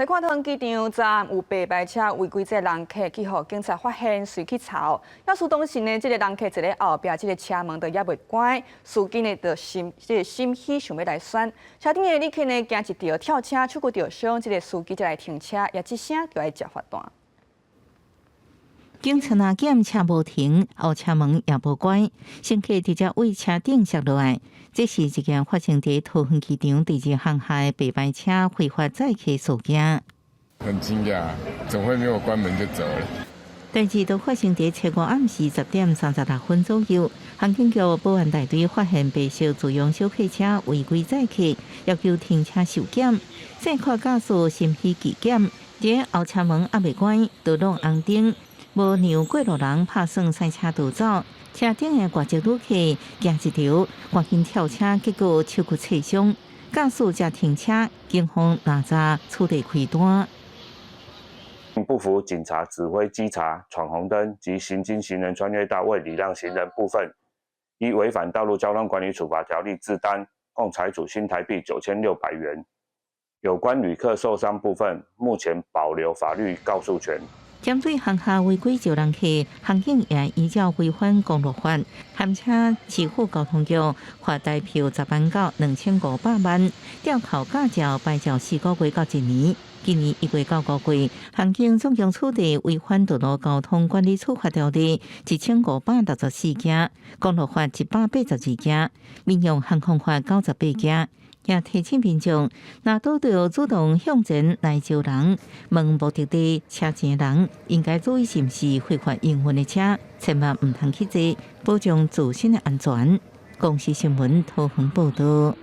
来看桃园机场站有白牌车违规载人客，去互警察发现，随去查。要是当时呢，这个人客坐咧后壁，这个车门都也袂关，司机呢就心喜想要来选。车顶的旅客呢，惊一条跳车，手骨着伤，这个司机才来停车，也一声就来接罚单。警察啊检车无停，后车门也无关，乘客直接为车顶摔落来。这是一件发生在桃园机场第二航厦的白牌车非法载客事件。很惊讶，怎么会没有关门就走了？代志都发生在车外暗时10:36左右，航警局保安大队发现白色自用小客车违规载客，要求停车受检。正确驾驶心喜技检，在后车门也未关，道路红灯。无让过路人拍算赛车逃走，车顶的外籍旅客惊一条，赶紧跳车，结果手骨切伤。驾驶才停车，警方拿查处理开单。不服警察指挥稽查、闯红灯及行经行人穿越道未礼让行人部分，依违反道路交通管理处罚条例治单，共裁处新台币9600元。有关旅客受伤部分，目前保留法律告诉权。针对航厦违规招人客，航警也依照违反公路法，函车市府交通局罚代票10万到2500万，吊扣驾照牌照4个月到1年。今年1月到5月，航警总共处理违反道路交通管理处罚条例1564件，公路法182件，民用航空法98件。也提醒民众，若拄到主动向前来招人，问目的地车钱的人，应该注意是毋是非法营运的车，千万唔通去坐，保障自身的安全。公视新闻桃园报道。